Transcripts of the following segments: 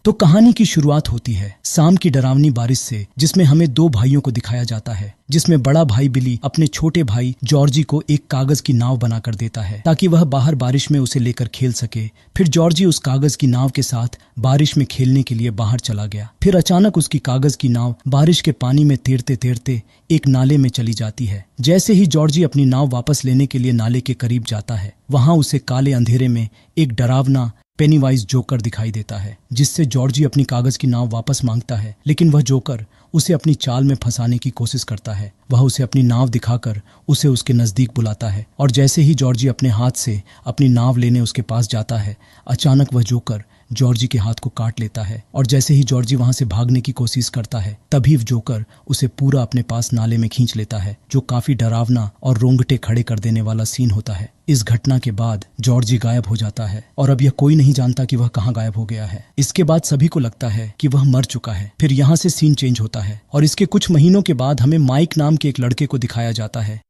तो कहानी की शुरुआत होती है शाम की डरावनी बारिश से, जिसमें हमें दो भाइयों को दिखाया जाता है, जिसमें बड़ा भाई बिली अपने छोटे भाई जॉर्जी को एक कागज की नाव बनाकर देता है ताकि वह बाहर बारिश में उसे लेकर खेल सके। फिर जॉर्जी उस कागज की नाव के साथ बारिश में खेलने के लिए बाहर चला गया। फिर अचानक उसकी कागज की नाव बारिश के पानी में तैरते तैरते एक नाले में चली जाती है। जैसे ही जॉर्जी अपनी नाव वापस लेने के लिए नाले के करीब जाता है, वहां उसे काले अंधेरे में एक डरावना पेनीवाइज जोकर दिखाई देता है, जिससे जॉर्जी अपनी कागज की नाव वापस मांगता है। लेकिन वह जोकर उसे अपनी चाल में फंसाने की कोशिश करता है। वह उसे अपनी नाव दिखाकर उसे उसके नजदीक बुलाता है, और जैसे ही जॉर्जी अपने हाथ से अपनी नाव लेने उसके पास जाता है, अचानक वह जोकर जॉर्जी के हाथ को काट लेता है। और जैसे ही जॉर्जी वहां से भागने की कोशिश करता है, तभी जोकर उसे पूरा अपने पास नाले में खींच लेता है, जो काफी डरावना और रोंगटे खड़े कर देने वाला सीन होता है। इस घटना के बाद जॉर्जी गायब हो जाता है, और अब यह कोई नहीं जानता कि वह कहाँ गायब हो गया है। इसके बाद सभी को लगता है कि वह मर चुका है। फिर यहाँ से सीन चेंज होता है, और इसके कुछ महीनों के बाद हमें माइक नाम के एक लड़के को दिखाया जाता है,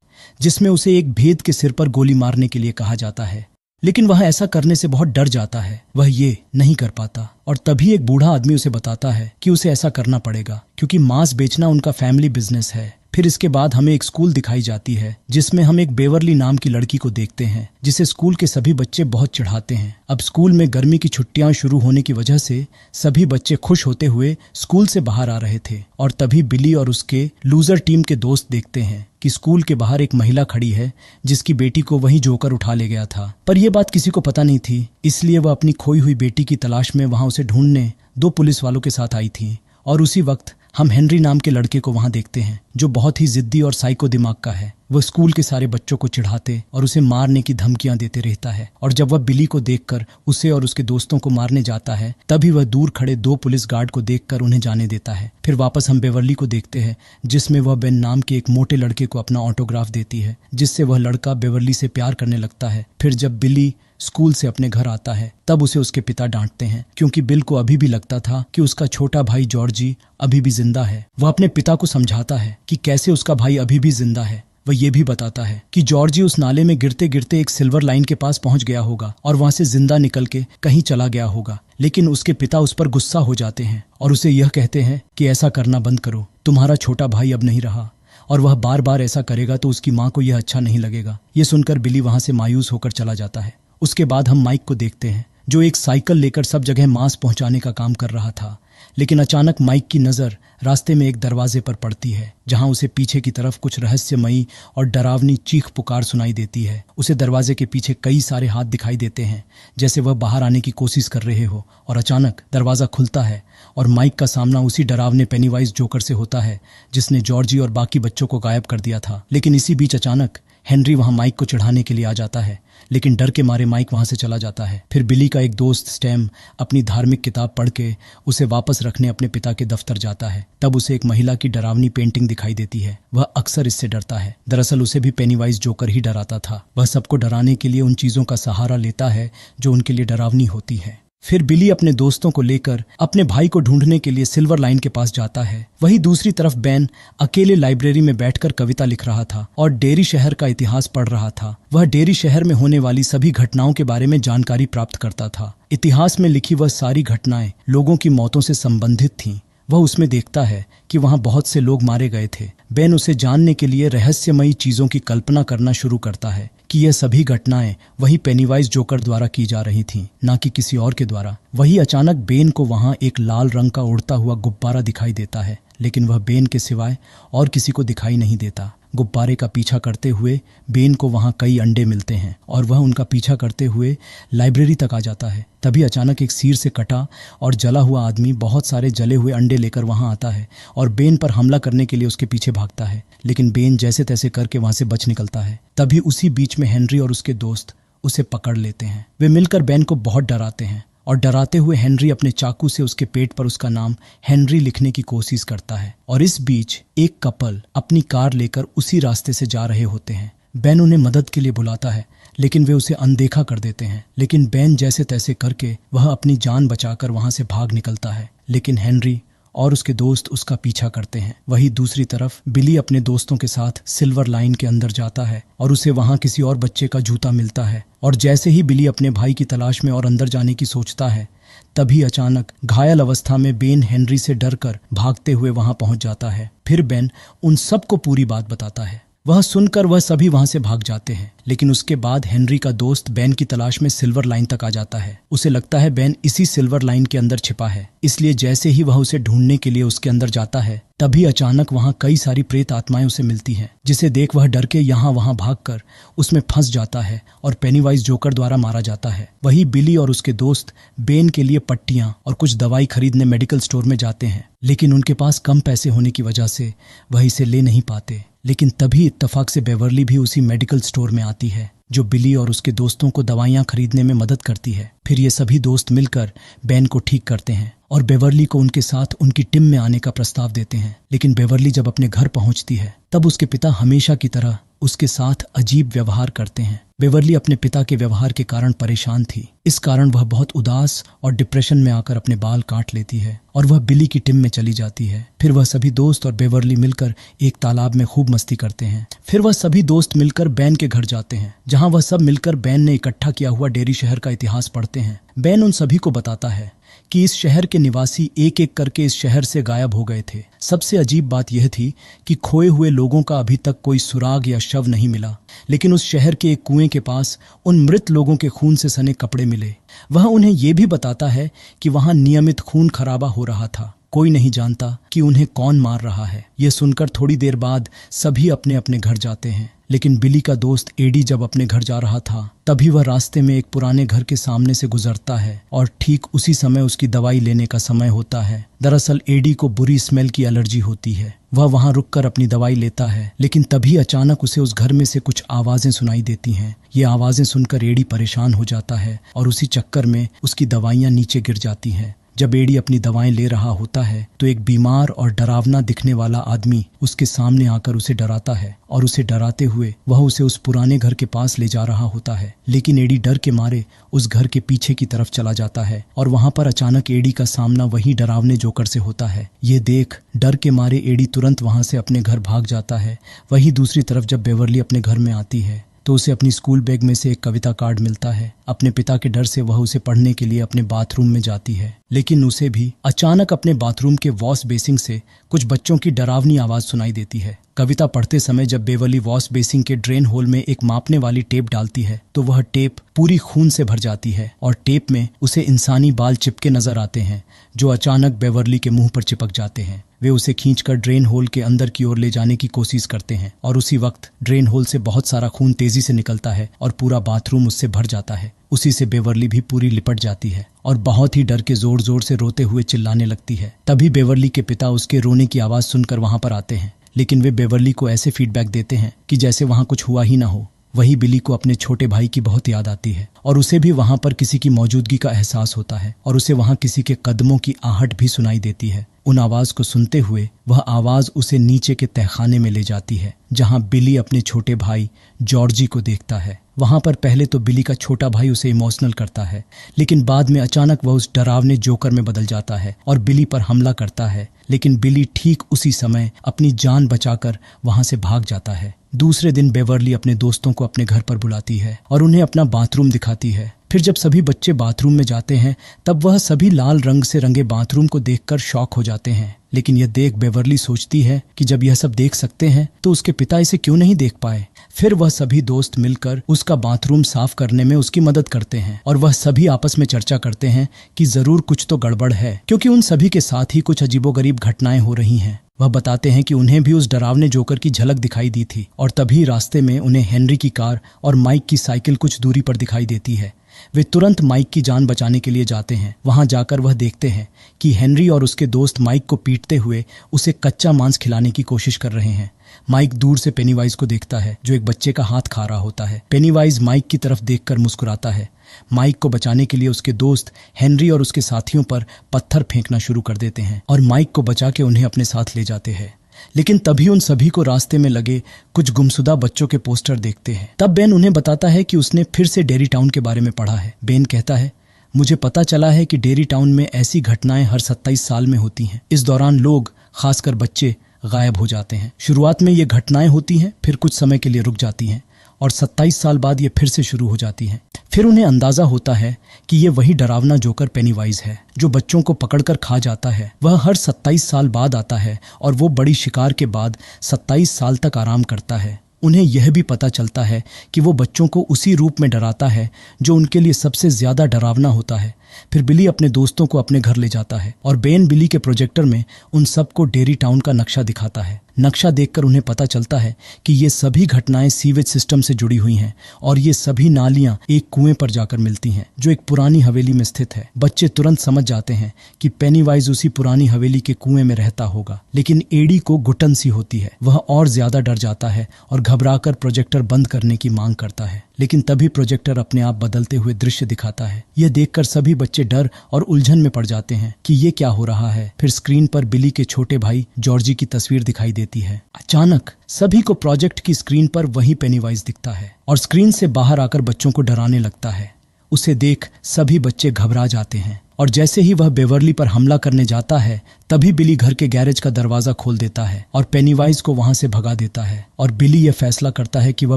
जिसमें उसे एक भेद के सिर पर गोली मारने के लिए कहा जाता है। लेकिन वह ऐसा करने से बहुत डर जाता है, वह ये नहीं कर पाता। और तभी एक बूढ़ा आदमी उसे बताता है कि उसे ऐसा करना पड़ेगा, क्योंकि मांस बेचना उनका फैमिली बिजनेस है। फिर इसके बाद हमें एक स्कूल दिखाई जाती है, जिसमें हम एक बेवरली नाम की लड़की को देखते हैं, जिसे स्कूल के सभी बच्चे बहुत चिढ़ाते हैं। अब स्कूल में गर्मी की छुट्टियां शुरू होने की वजह से सभी बच्चे खुश होते हुए स्कूल से बाहर आ रहे थे, और तभी बिली और उसके लूजर टीम के दोस्त देखते हैं कि स्कूल के बाहर एक महिला खड़ी है, जिसकी बेटी को वही जोकर उठा ले गया था। पर यह बात किसी को पता नहीं थी, इसलिए वह अपनी खोई हुई बेटी की तलाश में वहां उसे ढूंढने दो पुलिस वालों के साथ आई थी। और उसी वक्त हम हेनरी नाम के लड़के को वहां देखते हैं, जो बहुत ही जिद्दी और साइको दिमाग का है। वह स्कूल के सारे बच्चों को चिढ़ाते और उसे मारने की धमकियां देते रहता है। और जब वह बिली को देखकर उसे और उसके दोस्तों को मारने जाता है, तभी वह दूर खड़े दो पुलिस गार्ड को देखकर उन्हें जाने देता है। फिर वापस हम बेवर्ली को देखते हैं, जिसमें वह बेन नाम के एक मोटे लड़के को अपना ऑटोग्राफ देती है, जिससे वह लड़का बेवर्ली से प्यार करने लगता है। फिर जब बिली स्कूल से अपने घर आता है, तब उसे उसके पिता डांटते हैं, क्योंकि बिल को अभी भी लगता था कि उसका छोटा भाई जॉर्जी अभी भी जिंदा है। वह अपने पिता को समझाता है कि कैसे उसका भाई अभी भी जिंदा है। वह ये भी बताता है कि जॉर्जी उस नाले में गिरते गिरते एक सिल्वर लाइन के पास पहुंच गया होगा और वहां से जिंदा निकल के कहीं चला गया होगा। लेकिन उसके पिता उस पर गुस्सा हो जाते हैं और उसे यह कहते हैं कि ऐसा करना बंद करो, तुम्हारा छोटा भाई अब नहीं रहा, और वह बार बार ऐसा करेगा तो उसकी माँ को यह अच्छा नहीं लगेगा। ये सुनकर बिली वहां से मायूस होकर चला जाता है। उसके बाद हम माइक को देखते हैं, जो एक साइकिल लेकर सब जगह मांस पहुंचाने का काम कर रहा था। लेकिन अचानक माइक की नजर रास्ते में एक दरवाजे पर पड़ती है, जहां उसे पीछे की तरफ कुछ रहस्यमयी और डरावनी चीख पुकार सुनाई देती है। उसे दरवाजे के पीछे कई सारे हाथ दिखाई देते हैं, जैसे वह बाहर आने की कोशिश कर रहे हो। और अचानक दरवाजा खुलता है और माइक का सामना उसी डरावने पेनीवाइज जोकर से होता है, जिसने जॉर्जी और बाकी बच्चों को गायब कर दिया था। लेकिन इसी बीच अचानक हेनरी वहां माइक को चढ़ाने के लिए आ जाता है, लेकिन डर के मारे माइक वहां से चला जाता है। फिर बिली का एक दोस्त स्टैम अपनी धार्मिक किताब पढ़ के उसे वापस रखने अपने पिता के दफ्तर जाता है। तब उसे एक महिला की डरावनी पेंटिंग दिखाई देती है। वह अक्सर इससे डरता है। दरअसल उसे भी पेनीवाइज जोकर ही डराता था। वह सबको डराने के लिए उन चीजों का सहारा लेता है जो उनके लिए डरावनी होती है। फिर बिली अपने दोस्तों को लेकर अपने भाई को ढूंढने के लिए सिल्वर लाइन के पास जाता है। वहीं दूसरी तरफ बेन अकेले लाइब्रेरी में बैठकर कविता लिख रहा था और डेरी शहर का इतिहास पढ़ रहा था। वह डेरी शहर में होने वाली सभी घटनाओं के बारे में जानकारी प्राप्त करता था। इतिहास में लिखी वह सारी घटनाएं लोगों की मौतों से संबंधित थीं। वह उसमें देखता है कि वहां बहुत से लोग मारे गए थे। बेन उसे जानने के लिए रहस्यमयी चीजों की कल्पना करना शुरू करता है कि यह सभी घटनाएं वही पेनीवाइज जोकर द्वारा की जा रही थीं, ना कि किसी और के द्वारा। वही अचानक बेन को वहां एक लाल रंग का उड़ता हुआ गुब्बारा दिखाई देता है, लेकिन वह बेन के सिवाय और किसी को दिखाई नहीं देता। गुब्बारे का पीछा करते हुए बेन को वहां कई अंडे मिलते हैं और वह उनका पीछा करते हुए लाइब्रेरी तक आ जाता है। तभी अचानक एक सिर से कटा और जला हुआ आदमी बहुत सारे जले हुए अंडे लेकर वहां आता है और बेन पर हमला करने के लिए उसके पीछे भागता है। लेकिन बेन जैसे तैसे करके वहां से बच निकलता है। तभी उसी बीच में हेनरी और उसके दोस्त उसे पकड़ लेते हैं। वे मिलकर बेन को बहुत डराते हैं और डराते हुए हेनरी अपने चाकू से उसके पेट पर उसका नाम हेनरी लिखने की कोशिश करता है। और इस बीच एक कपल अपनी कार लेकर उसी रास्ते से जा रहे होते हैं। बेन उन्हें मदद के लिए बुलाता है, लेकिन वे उसे अनदेखा कर देते हैं। लेकिन बेन जैसे तैसे करके वह अपनी जान बचाकर वहां से भाग निकलता है। लेकिन हेनरी और उसके दोस्त उसका पीछा करते हैं। वहीं दूसरी तरफ बिली अपने दोस्तों के साथ सिल्वर लाइन के अंदर जाता है और उसे वहां किसी और बच्चे का जूता मिलता है। और जैसे ही बिली अपने भाई की तलाश में और अंदर जाने की सोचता है, तभी अचानक घायल अवस्था में बेन हेनरी से डरकर भागते हुए वहां पहुंच जाता है। फिर बेन उन सबको पूरी बात बताता है। वह सुनकर वह सभी वहां से भाग जाते हैं, लेकिन उसके बाद हेनरी का दोस्त बेन की तलाश में सिल्वर लाइन तक आ जाता है। उसे लगता है बेन इसी सिल्वर लाइन के अंदर छिपा है, इसलिए जैसे ही वह उसे ढूंढने के लिए उसके अंदर जाता है, तभी अचानक वहां कई सारी प्रेत आत्माएं उसे मिलती हैं, जिसे देख वह डर के यहाँ वहां भागकर उसमें फंस जाता है और पेनीवाइज जोकर द्वारा मारा जाता है। वही बिली और उसके दोस्त बेन के लिए पट्टियां और कुछ दवाई खरीदने मेडिकल स्टोर में जाते हैं, लेकिन उनके पास कम पैसे होने की वजह से वह इसे ले नहीं पाते। लेकिन तभी इत्तेफाक से बेवर्ली भी उसी मेडिकल स्टोर में आती है, जो बिली और उसके दोस्तों को दवाइयां खरीदने में मदद करती है। फिर ये सभी दोस्त मिलकर बेन को ठीक करते हैं और बेवर्ली को उनके साथ उनकी टीम में आने का प्रस्ताव देते हैं। लेकिन बेवर्ली जब अपने घर पहुंचती है, तब उसके पिता हमेशा की तरह उसके साथ अजीब व्यवहार करते हैं। बेवर्ली अपने पिता के व्यवहार के कारण परेशान थी। इस कारण वह बहुत उदास और डिप्रेशन में आकर अपने बाल काट लेती है और वह बिली की टीम में चली जाती है। फिर वह सभी दोस्त और बेवर्ली मिलकर एक तालाब में खूब मस्ती करते हैं। फिर वह सभी दोस्त मिलकर बेन के घर जाते हैं, जहां वह सब मिलकर बेन ने इकट्ठा किया हुआ डेरी शहर का इतिहास पढ़ते हैं। बेन उन सभी को बताता है कि इस शहर के निवासी एक एक करके इस शहर से गायब हो गए थे। सबसे अजीब बात यह थी कि खोए हुए लोगों का अभी तक कोई सुराग या शव नहीं मिला, लेकिन उस शहर के एक कुएं के पास उन मृत लोगों के खून से सने कपड़े मिले। वह उन्हें यह भी बताता है कि वहां नियमित खून खराबा हो रहा था। कोई नहीं जानता कि उन्हें कौन मार रहा है। यह सुनकर थोड़ी देर बाद सभी अपने अपने घर जाते हैं, लेकिन बिली का दोस्त एडी जब अपने घर जा रहा था, तभी वह रास्ते में एक पुराने घर के सामने से गुजरता है और ठीक उसी समय उसकी दवाई लेने का समय होता है। दरअसल एडी को बुरी स्मेल की एलर्जी होती है। वह वहां रुककर अपनी दवाई लेता है, लेकिन तभी अचानक उसे उस घर में से कुछ आवाजें सुनाई देती हैं। ये आवाजें सुनकर एडी परेशान हो जाता है और उसी चक्कर में उसकी दवाइयां नीचे गिर जाती हैं। जब एडी अपनी दवाएं ले रहा होता है, तो एक बीमार और डरावना दिखने वाला आदमी उसके सामने आकर उसे डराता है और उसे डराते हुए वह उसे उस पुराने घर के पास ले जा रहा होता है। लेकिन एडी डर के मारे उस घर के पीछे की तरफ चला जाता है और वहां पर अचानक एडी का सामना वही डरावने जोकर से होता है। ये देख डर के मारे एडी तुरंत वहां से अपने घर भाग जाता है। वहीं दूसरी तरफ जब बेवर्ली अपने घर में आती है, तो उसे अपनी स्कूल बैग में से एक कविता कार्ड मिलता है। अपने पिता के डर से वह उसे पढ़ने के लिए अपने बाथरूम में जाती है, लेकिन उसे भी अचानक अपने बाथरूम के वॉश बेसिन से कुछ बच्चों की डरावनी आवाज सुनाई देती है। कविता पढ़ते समय जब बेवर्ली वॉश बेसिन के ड्रेन होल में एक मापने वाली टेप डालती है, तो वह टेप पूरी खून से भर जाती है और टेप में उसे इंसानी बाल चिपके नजर आते हैं, जो अचानक बेवर्ली के मुंह पर चिपक जाते हैं। वे उसे खींचकर ड्रेन होल के अंदर की ओर ले जाने की कोशिश करते हैं और उसी वक्त ड्रेन होल से बहुत सारा खून तेजी से निकलता है और पूरा बाथरूम उससे भर जाता है। उसी से बेवर्ली भी पूरी लिपट जाती है और बहुत ही डर के जोर जोर से रोते हुए चिल्लाने लगती है। तभी बेवर्ली के पिता उसके रोने की आवाज सुनकर वहां पर आते हैं, लेकिन वे बेवर्ली को ऐसे फीडबैक देते हैं कि जैसे वहां कुछ हुआ ही ना हो। वही बिली को अपने छोटे भाई की बहुत याद आती है और उसे भी वहां पर किसी की मौजूदगी का एहसास होता है और उसे वहां किसी के कदमों की आहट भी सुनाई देती है। उन आवाज को सुनते हुए वह आवाज उसे नीचे के तहखाने में ले जाती है, जहां बिली अपने छोटे भाई जॉर्जी को देखता है। वहां पर पहले तो बिली का छोटा भाई उसे इमोशनल करता है, लेकिन बाद में अचानक वह उस डरावने जोकर में बदल जाता है और बिली पर हमला करता है। लेकिन बिली ठीक उसी समय अपनी जान बचाकर वहां से भाग जाता है। दूसरे दिन बेवर्ली अपने दोस्तों को अपने घर पर बुलाती है और उन्हें अपना बाथरूम दिखाती है। फिर जब सभी बच्चे बाथरूम में जाते हैं, तब वह सभी लाल रंग से रंगे बाथरूम को देखकर शॉक हो जाते हैं। लेकिन यह देख बेवर्ली सोचती है कि जब यह सब देख सकते हैं, तो उसके पिता इसे क्यों नहीं देख पाए। फिर वह सभी दोस्त मिलकर उसका बाथरूम साफ करने में उसकी मदद करते हैं और वह सभी आपस में चर्चा करते हैं कि जरूर कुछ तो गड़बड़ है, क्योंकि उन सभी के साथ ही कुछ अजीबोगरीब घटनाएं हो रही हैं। वह बताते हैं कि उन्हें भी उस डरावने जोकर की झलक दिखाई दी थी और तभी रास्ते में उन्हें हेनरी की कार और माइक की साइकिल कुछ दूरी पर दिखाई देती है। वे तुरंत माइक की जान बचाने के लिए जाते हैं। वहां जाकर वह देखते हैं कि हेनरी और उसके दोस्त माइक को पीटते हुए उसे कच्चा मांस खिलाने की कोशिश कर रहे हैं। माइक दूर से पेनीवाइज को देखता है, जो एक बच्चे का हाथ खा रहा होता है। पेनीवाइज माइक की तरफ देखकर मुस्कुराता है। माइक को बचाने के लिए उसके दोस्त हेनरी और उसके साथियों पर पत्थर फेंकना शुरू कर देते हैं और माइक को बचा के उन्हें अपने साथ ले जाते हैं। लेकिन तभी उन सभी को रास्ते में लगे कुछ गुमशुदा बच्चों के पोस्टर देखते हैं। तब बेन उन्हें बताता है कि उसने फिर से डेरी टाउन के बारे में पढ़ा है। बेन कहता है, मुझे पता चला है कि डेरी टाउन में ऐसी घटनाएं हर 27 साल में होती हैं। इस दौरान लोग, खासकर बच्चे, गायब हो जाते हैं। शुरुआत में ये घटनाएं होती हैं, फिर कुछ समय के लिए रुक जाती हैं और 27 साल बाद ये फिर से शुरू हो जाती हैं। फिर उन्हें अंदाजा होता है कि ये वही डरावना जोकर पेनीवाइज है जो बच्चों को पकड़कर खा जाता है। वह हर 27 साल बाद आता है और वो बड़ी शिकार के बाद 27 साल तक आराम करता है। उन्हें यह भी पता चलता है कि वो बच्चों को उसी रूप में डराता है जो उनके लिए सबसे ज्यादा डरावना होता है। फिर बिली अपने दोस्तों को अपने घर ले जाता है और बेन बिली के प्रोजेक्टर में उन सबको डेरी टाउन का नक्शा दिखाता है। नक्शा देखकर उन्हें पता चलता है कि ये सभी घटनाएं सीवेज सिस्टम से जुड़ी हुई हैं और ये सभी नालियां एक कुएं पर जाकर मिलती हैं जो एक पुरानी हवेली में स्थित है। बच्चे तुरंत समझ जाते हैं कि पेनीवाइज उसी पुरानी हवेली के कुएं में रहता होगा, लेकिन एडी को घुटन सी होती है। वह और ज्यादा डर जाता है और घबराकर प्रोजेक्टर बंद करने की मांग करता है, लेकिन तभी प्रोजेक्टर अपने आप बदलते हुए दृश्य दिखाता है। यह देखकर सभी बच्चे डर और उलझन में पड़ जाते हैं कि ये क्या हो रहा है। फिर स्क्रीन पर बिली के छोटे भाई जॉर्जी की तस्वीर दिखाई देती है। अचानक सभी को प्रोजेक्ट की स्क्रीन पर वही पेनीवाइज दिखता है और स्क्रीन से बाहर आकर बच्चों को डराने लगता है। उसे देख सभी बच्चे घबरा जाते हैं और जैसे ही वह बेवर्ली पर हमला करने जाता है तभी बिली घर के गैरेज का दरवाजा खोल देता है और पेनीवाइज को वहां से भगा देता है। और बिली यह फैसला करता है कि वह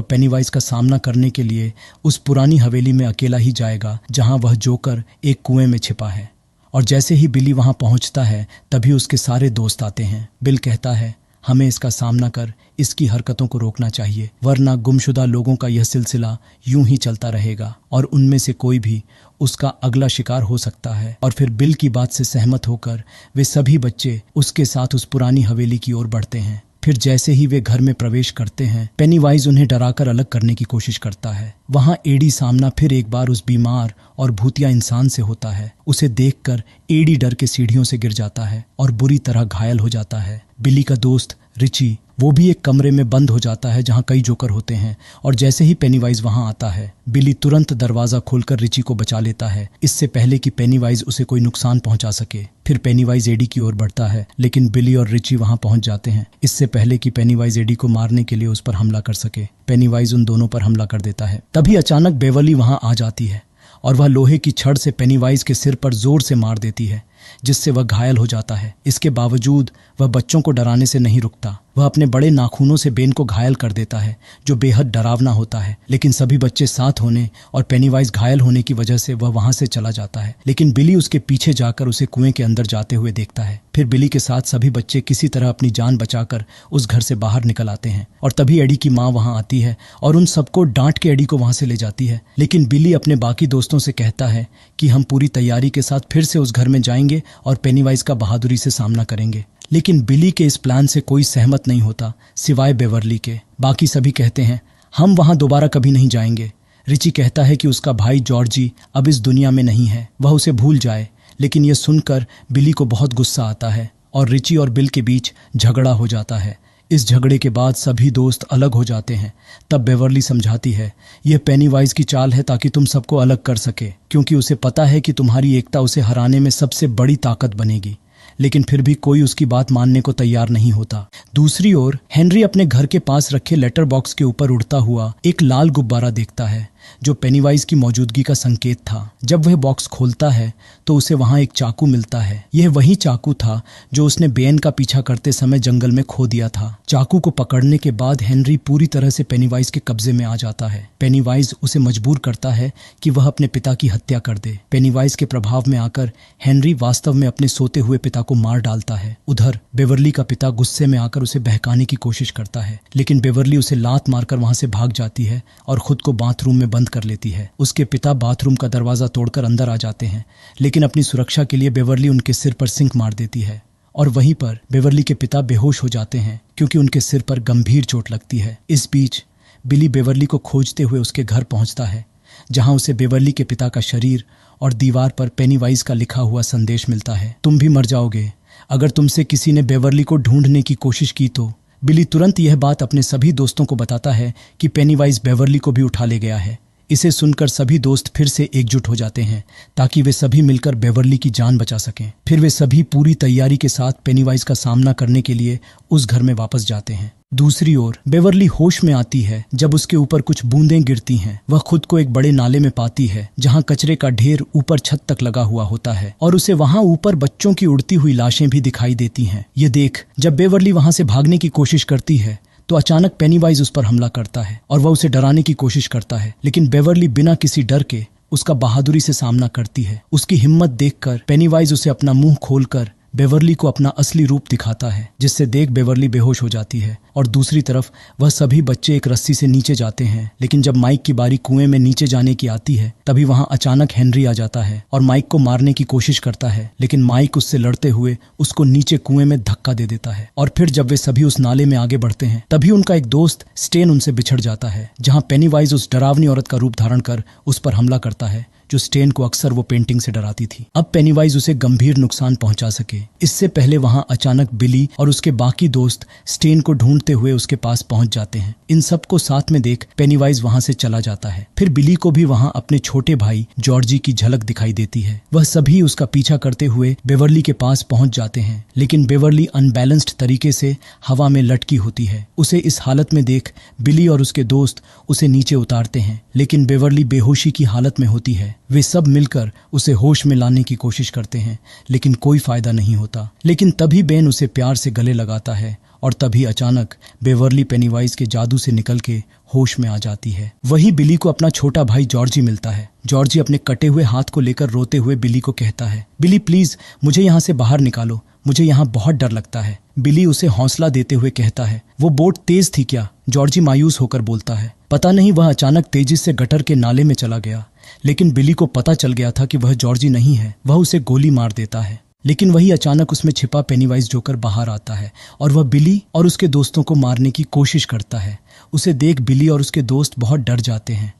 पेनीवाइज का सामना करने के लिए उस पुरानी हवेली में अकेला ही जाएगा जहां वह जोकर एक कुएं में छिपा है। और जैसे ही बिली वहां पहुंचता है तभी उसके सारे दोस्त आते हैं। बिल कहता है, हमें इसका सामना कर इसकी हरकतों को रोकना चाहिए, वरना गुमशुदा लोगों का यह सिलसिला यूं ही चलता रहेगा और उनमें से कोई भी उसका अगला शिकार हो सकता है। और फिर बिल की बात से सहमत होकर वे सभी बच्चे उसके साथ उस पुरानी हवेली की ओर बढ़ते हैं। फिर जैसे ही वे घर में प्रवेश करते हैं पेनीवाइज उन्हें डराकर अलग करने की कोशिश करता है। वहां एडी सामना फिर एक बार उस बीमार और भूतिया इंसान से होता है। उसे देखकर एडी डर के सीढ़ियों से गिर जाता है और बुरी तरह घायल हो जाता है। बिली का दोस्त रिची वो भी एक कमरे में बंद हो जाता है जहां कई जोकर होते हैं और जैसे ही पेनीवाइज वहां आता है बिली तुरंत दरवाजा खोलकर रिची को बचा लेता है, इससे पहले कि पेनीवाइज उसे कोई नुकसान पहुंचा सके। फिर पेनीवाइज एडी की ओर बढ़ता है, लेकिन बिली और रिची वहां पहुंच जाते हैं इससे पहले कि पेनीवाइज एडी को मारने के लिए उस पर हमला कर सके। पेनीवाइज उन दोनों पर हमला कर देता है। तभी अचानक बेवर्ली वहां आ जाती है और वह लोहे की छड़ से पेनीवाइज के सिर पर जोर से मार देती है, जिससे वह घायल हो जाता है। इसके बावजूद वह बच्चों को डराने से नहीं रुकता। वह अपने बड़े नाखूनों से बेन को घायल कर देता है जो बेहद डरावना होता है, लेकिन सभी बच्चे साथ होने और पेनीवाइज घायल होने की वजह से वह वहां से चला जाता है। लेकिन बिली उसके पीछे जाकर उसे कुएं के अंदर जाते हुए देखता है। फिर बिली के साथ सभी बच्चे किसी तरह अपनी जान बचाकर उस घर से बाहर निकल आते हैं और तभी एडी की माँ वहां आती है और उन सबको डांट के एडी को वहां से ले जाती है। लेकिन बिली अपने बाकी दोस्तों से कहता है कि हम पूरी तैयारी के साथ फिर से उस घर में जाएंगे और पेनीवाइज का बहादुरी से सामना करेंगे। लेकिन बिली के इस प्लान से कोई सहमत नहीं होता सिवाय बेवर्ली के। बाकी सभी कहते हैं हम वहां दोबारा कभी नहीं जाएंगे। रिची कहता है कि उसका भाई जॉर्जी अब इस दुनिया में नहीं है, वह उसे भूल जाए। लेकिन यह सुनकर बिली को बहुत गुस्सा आता है और रिची और बिल के बीच झगड़ा हो जाता है। इस झगड़े के बाद सभी दोस्त अलग हो जाते हैं। तब बेवर्ली समझाती है यह पेनीवाइज की चाल है ताकि तुम सबको अलग कर सके, क्योंकि उसे पता है कि तुम्हारी एकता उसे हराने में सबसे बड़ी ताकत बनेगी। लेकिन फिर भी कोई उसकी बात मानने को तैयार नहीं होता। दूसरी ओर हेनरी अपने घर के पास रखे लेटर बॉक्स के ऊपर उड़ता हुआ एक लाल गुब्बारा देखता है जो पेनीवाइज की मौजूदगी का संकेत था। जब वह बॉक्स खोलता है तो उसे वहां एक चाकू मिलता है। यह वही चाकू था जो उसने बेन का पीछा करते समय जंगल में खो दिया था। चाकू को पकड़ने के बाद हेनरी पूरी तरह से पेनीवाइज के कब्जे में आ जाता है। पेनीवाइज उसे मजबूर करता है कि वह अपने पिता की हत्या कर दे। पेनीवाइज के प्रभाव में आकर हेनरी वास्तव में अपने सोते हुए पिता को मार डालता है। उधर बेवर्ली का पिता गुस्से में आकर उसे बहकाने की कोशिश करता है, लेकिन बेवर्ली उसे लात मारकर वहां से भाग जाती है और खुद को बाथरूम में बंद कर लेती है। उसके पिता बाथरूम का दरवाजा तोड़कर अंदर आ जाते हैं, लेकिन अपनी सुरक्षा के लिए बेवर्ली उनके सिर पर सिंक मार देती है और वहीं पर बेवर्ली के पिता बेहोश हो जाते हैं क्योंकि उनके सिर पर गंभीर चोट लगती है। इस बीच बिली बेवर्ली को खोजते हुए उसके घर पहुंचता है, जहां उसे बेवर्ली के पिता का शरीर और दीवार पर पेनीवाइज का लिखा हुआ संदेश मिलता है, तुम भी मर जाओगे अगर तुमसे किसी ने बेवर्ली को ढूंढने की कोशिश की तो। बिली तुरंत यह बात अपने सभी दोस्तों को बताता है कि पेनीवाइज बेवर्ली को भी उठा ले गया है। इसे सुनकर सभी दोस्त फिर से एकजुट हो जाते हैं ताकि वे सभी मिलकर बेवर्ली की जान बचा सकें। फिर वे सभी पूरी तैयारी के साथ पेनीवाइज का सामना करने के लिए उस घर में वापस जाते हैं। दूसरी ओर बेवर्ली होश में आती है जब उसके ऊपर कुछ बूंदें गिरती हैं। वह खुद को एक बड़े नाले में पाती है जहां कचरे का ढेर ऊपर छत तक लगा हुआ होता है और उसे वहां ऊपर बच्चों की उड़ती हुई लाशें भी दिखाई देती हैं। ये देख जब बेवर्ली वहां से भागने की कोशिश करती है तो अचानक पेनीवाइज उस पर हमला करता है और वह उसे डराने की कोशिश करता है, लेकिन बेवर्ली बिना किसी डर के उसका बहादुरी से सामना करती है। उसकी हिम्मत देखकर पेनीवाइज उसे अपना मुंह खोलकर बेवर्ली को अपना असली रूप दिखाता है, जिससे देख बेवर्ली बेहोश हो जाती है और दूसरी तरफ वह सभी बच्चे एक रस्सी से नीचे जाते हैं। लेकिन जब माइक की बारी कुएं में नीचे जाने की आती है तभी वहां अचानक हेनरी आ जाता है और माइक को मारने की कोशिश करता है, लेकिन माइक उससे लड़ते हुए उसको नीचे कुएं में धक्का दे देता है। और फिर जब वे सभी उस नाले में आगे बढ़ते हैं तभी उनका एक दोस्त स्टेन उनसे बिछड़ जाता है, जहां पेनीवाइज उस डरावनी औरत का रूप धारण कर उस पर हमला करता है जो स्टेन को अक्सर वो पेंटिंग से डराती थी। अब पेनीवाइज उसे गंभीर नुकसान पहुंचा सके इससे पहले वहां अचानक बिली और उसके बाकी दोस्त स्टेन को ढूंढते हुए उसके पास पहुंच जाते हैं। इन सबको साथ में देख पेनीवाइज वहां से चला जाता है। फिर बिली को भी वहां अपने छोटे भाई जॉर्जी की झलक दिखाई देती है। वह सभी उसका पीछा करते हुए बेवर्ली के पास पहुंच जाते हैं, लेकिन बेवर्ली अनबैलेंस्ड तरीके से हवा में लटकी होती है। उसे इस हालत में देख बिली और उसके दोस्त उसे नीचे उतारते हैं, लेकिन बेवर्ली बेहोशी की हालत में होती है। वे सब मिलकर उसे होश में लाने की कोशिश करते हैं, लेकिन कोई फायदा नहीं होता। लेकिन तभी बेन उसे प्यार से गले लगाता है और तभी अचानक बेवर्ली पेनीवाइज के जादू से निकल के होश में आ जाती है। वही बिली को अपना छोटा भाई जॉर्जी मिलता है। जॉर्जी अपने कटे हुए हाथ को लेकर रोते हुए बिली को कहता है, बिली प्लीज मुझे यहाँ से बाहर निकालो, मुझे यहाँ बहुत डर लगता है। बिली उसे हौसला देते हुए कहता है, वो बोट तेज थी क्या? जॉर्जी मायूस होकर बोलता है, पता नहीं, वह अचानक तेजी से गटर के नाले में चला गया। लेकिन बिली को पता चल गया था कि वह जॉर्जी नहीं है। वह उसे गोली मार देता है, लेकिन वही अचानक उसमें छिपा पेनीवाइज जोकर बाहर आता है और वह बिली और उसके दोस्तों को मारने की कोशिश करता है। उसे देख बिली और उसके दोस्त बहुत डर जाते हैं।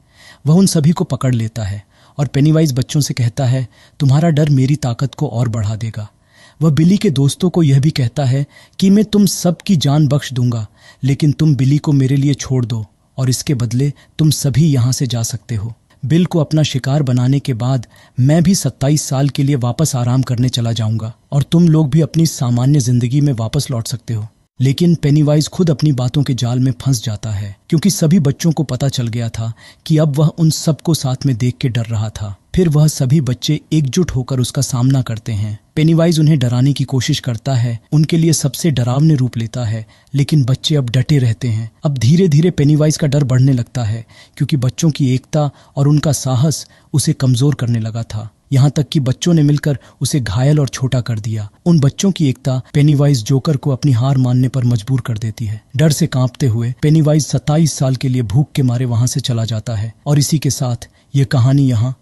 वह उन सभी को पकड़ लेता है और पेनीवाइज बच्चों से कहता है, तुम्हारा डर मेरी ताकत को और बढ़ा देगा। वह बिली के दोस्तों को यह भी कहता है कि मैं तुम सब की जान बख्श दूंगा, लेकिन तुम बिली को मेरे लिए छोड़ दो और इसके बदले तुम सभी यहाँ से जा सकते हो। बिल को अपना शिकार बनाने के बाद मैं भी 27 साल के लिए वापस आराम करने चला जाऊंगा और तुम लोग भी अपनी सामान्य जिंदगी में वापस लौट सकते हो। लेकिन पेनीवाइज खुद अपनी बातों के जाल में फंस जाता है, क्योंकि सभी बच्चों को पता चल गया था कि अब वह उन सबको साथ में देख के डर रहा था। फिर वह सभी बच्चे एकजुट होकर उसका सामना करते हैं। पेनीवाइज उन्हें डराने की कोशिश करता है, उनके लिए सबसे डरावने रूप लेता है, लेकिन बच्चे अब डटे रहते हैं। अब धीरे धीरे पेनीवाइज का डर बढ़ने लगता है, क्योंकि बच्चों की एकता और उनका साहस उसे कमजोर करने लगा था। यहाँ तक कि बच्चों ने मिलकर उसे घायल और छोटा कर दिया। उन बच्चों की एकता पेनीवाइज जोकर को अपनी हार मानने पर मजबूर कर देती है। डर से कांपते हुए पेनीवाइज 27 साल के लिए भूख के मारे वहां से चला जाता है और इसी के साथ ये कहानी यहाँ